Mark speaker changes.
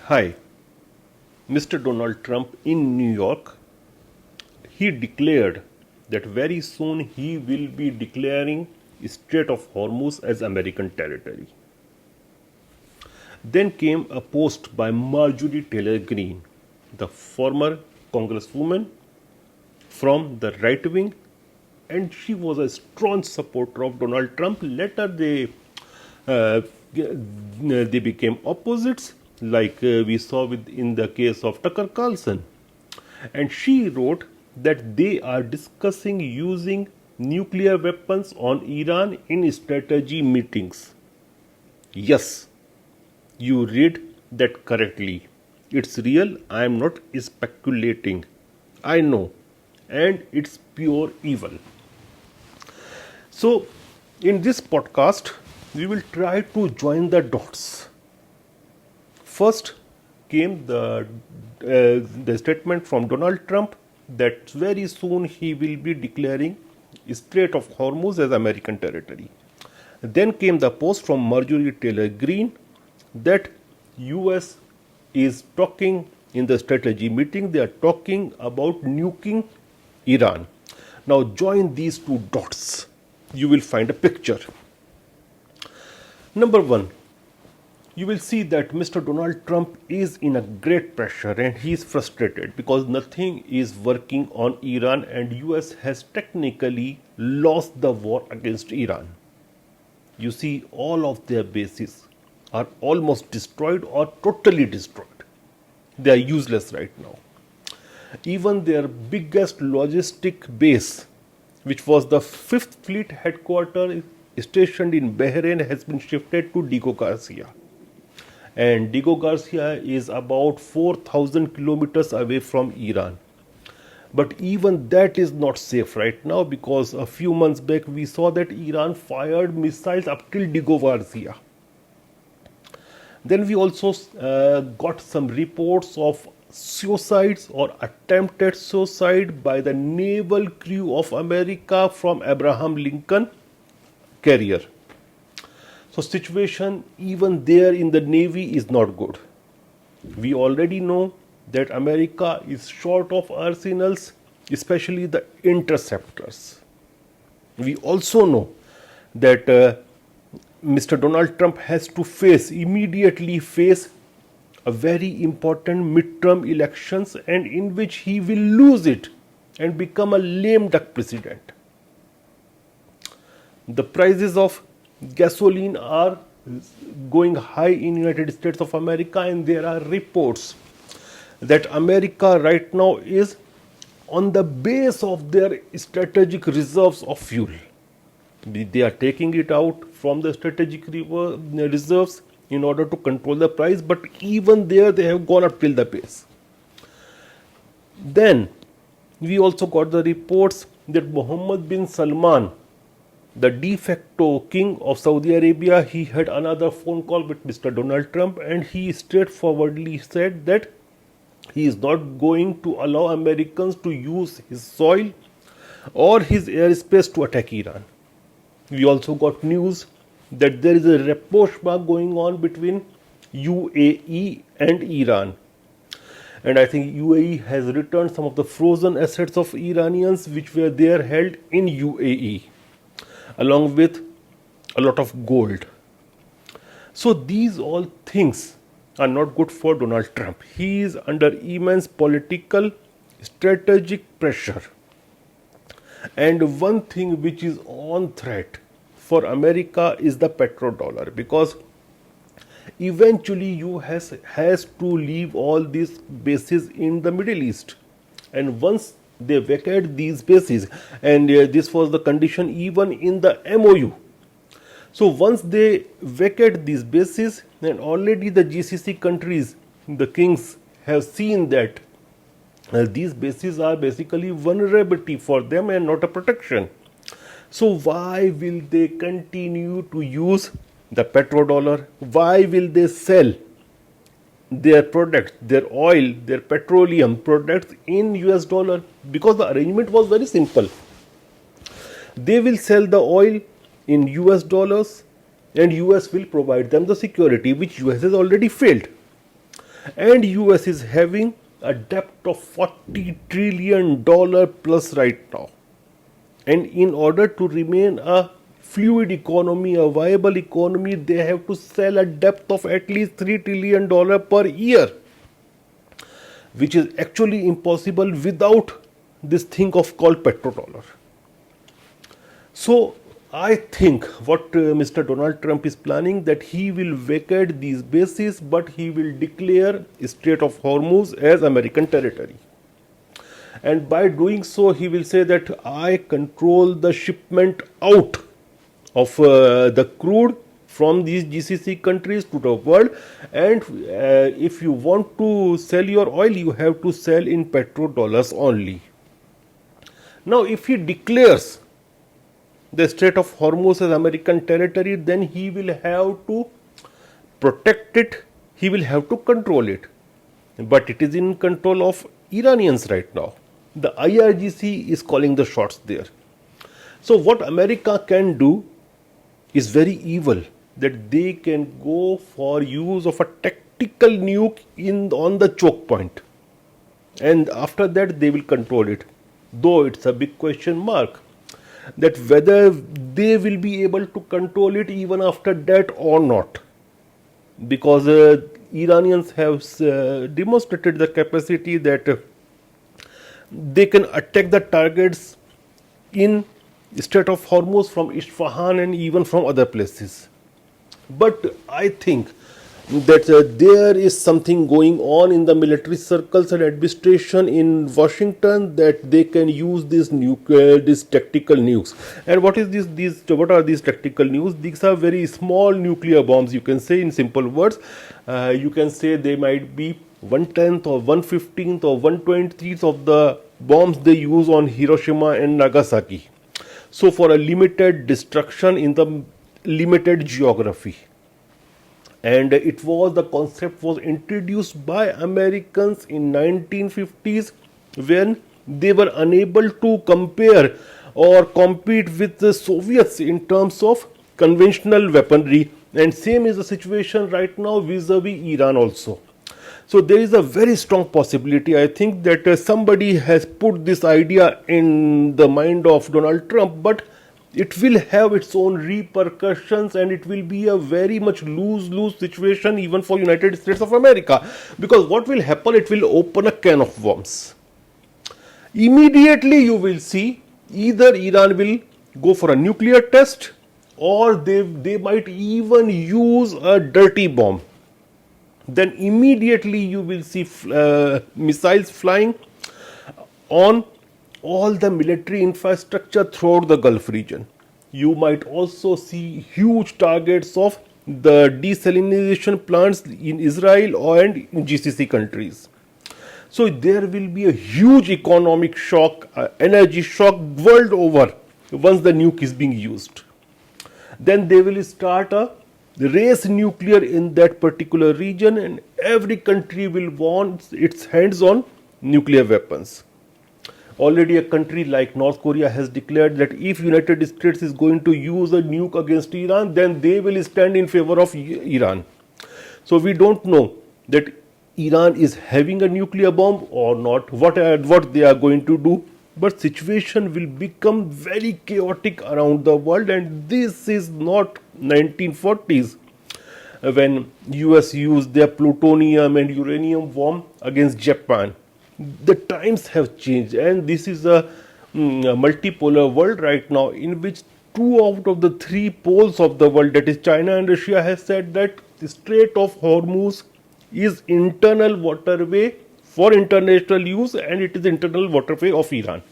Speaker 1: Hi, Mr. Donald Trump in New York, he declared that very soon he will be declaring Strait of Hormuz as American territory. Then came a post by Marjorie Taylor Greene, the former congresswoman from the right wing, and she was a strong supporter of Donald Trump. Later, uh, they became opposites, like we saw in the case of Tucker Carlson. And she wrote that they are discussing using nuclear weapons on Iran in strategy meetings. Yes, you read that correctly. It's real. I am not speculating. I know. And it's pure evil. So, in this podcast, we will try to join the dots. First came the statement from Donald Trump that very soon he will be declaring Strait of Hormuz as American territory. Then came the post from Marjorie Taylor Greene that US is talking in the strategy meeting, they are talking about nuking Iran. Now join these two dots, you will find a picture. Number one, you will see that Mr. Donald Trump is in a great pressure and he is frustrated because nothing is working on Iran and US has technically lost the war against Iran. You see, all of their bases are almost destroyed or totally destroyed. They are useless right now. Even their biggest logistic base, which was the 5th Fleet headquarters stationed in Bahrain, has been shifted to Diego Garcia. And Diego Garcia is about 4,000 kilometers away from Iran. But even that is not safe right now because a few months back we saw that Iran fired missiles up till Diego Garcia. Then we also got some reports of suicides or attempted suicide by the naval crew of America from Abraham Lincoln carrier. So situation even there in the Navy is not good. We already know that America is short of arsenals, especially the interceptors. We also know that Mr. Donald Trump has to immediately face a very important midterm elections and in which he will lose it and become a lame duck president. The prices of gasoline are going high in United States of America and there are reports that America right now is on the base of their strategic reserves of fuel. They are taking it out from the strategic reserves in order to control the price, but even there they have gone up till the base. Then we also got the reports that Mohammed bin Salman, the de facto king of Saudi Arabia, he had another phone call with Mr. Donald Trump and he straightforwardly said that he is not going to allow Americans to use his soil or his airspace to attack Iran. We also got news that there is a rapprochement going on between UAE and Iran. And I think UAE has returned some of the frozen assets of Iranians which were there held in UAE, along with a lot of gold. So these all things are not good for Donald Trump. He is under immense political, strategic pressure. And one thing which is on threat for America is the PetroDollar, because eventually you has to leave all these bases in the Middle East. And once they vacate these bases, and this was the condition even in the MOU. So once they vacate these bases, and already the GCC countries, the kings have seen that these bases are basically vulnerability for them and not a protection. So why will they continue to use the petrodollar? Why will they sell their products, their oil, their petroleum products in US dollar? Because the arrangement was very simple. They will sell the oil in US dollars and US will provide them the security, which US has already failed. and US is having a debt of $40 trillion plus right now. And in order to remain a fluid economy, a viable economy, they have to sell a debt of at least $3 trillion per year, which is actually impossible without this thing of called petrodollar. So I think what Mr. Donald Trump is planning, that he will vacate these bases, but he will declare Strait of Hormuz as American territory. And by doing so, he will say that I control the shipment out of the crude from these GCC countries to the world, and if you want to sell your oil, you have to sell in petrodollars only. Now, if he declares the Strait of Hormuz as American territory, then he will have to protect it, he will have to control it. But it is in control of Iranians right now. The IRGC is calling the shots there. So what America can do is very evil, that they can go for use of a tactical nuke on the choke point, and after that they will control it, though it's a big question mark that whether they will be able to control it even after that or not, because Iranians have demonstrated the capacity that they can attack the targets in Strait of Hormuz from Isfahan and even from other places. But I think that there is something going on in the military circles and administration in Washington, that they can use this these tactical nukes. And what is this? What are these tactical nukes? These are very small nuclear bombs. You can say in simple words. You can say they might be 1/10 or 1/15 or 1/20 of the bombs they use on Hiroshima and Nagasaki. So for a limited destruction in the limited geography. And the concept was introduced by Americans in 1950s, when they were unable to compare or compete with the Soviets in terms of conventional weaponry, and same is the situation right now vis-a-vis Iran also. So there is a very strong possibility, I think, that somebody has put this idea in the mind of Donald Trump, but it will have its own repercussions, and it will be a very much lose-lose situation even for United States of America, because what will happen, it will open a can of worms. Immediately you will see either Iran will go for a nuclear test, or they might even use a dirty bomb. Then immediately you will see missiles flying on all the military infrastructure throughout the Gulf region. You might also see huge targets of the desalination plants in Israel and in GCC countries. So there will be a huge economic shock, energy shock world over once the nuke is being used. Then they will start a race nuclear in that particular region, and every country will want its hands on nuclear weapons. Already a country like North Korea has declared that if United States is going to use a nuke against Iran, then they will stand in favor of Iran. So we don't know that Iran is having a nuclear bomb or not, what they are going to do, but situation will become very chaotic around the world. And this is not 1940s when US used their plutonium and uranium bomb against Japan. The times have changed, and this is a multipolar world right now, in which 2 out of the 3 poles of the world, that is China and Russia, has said that the Strait of Hormuz is internal waterway for international use, and it is internal waterway of Iran.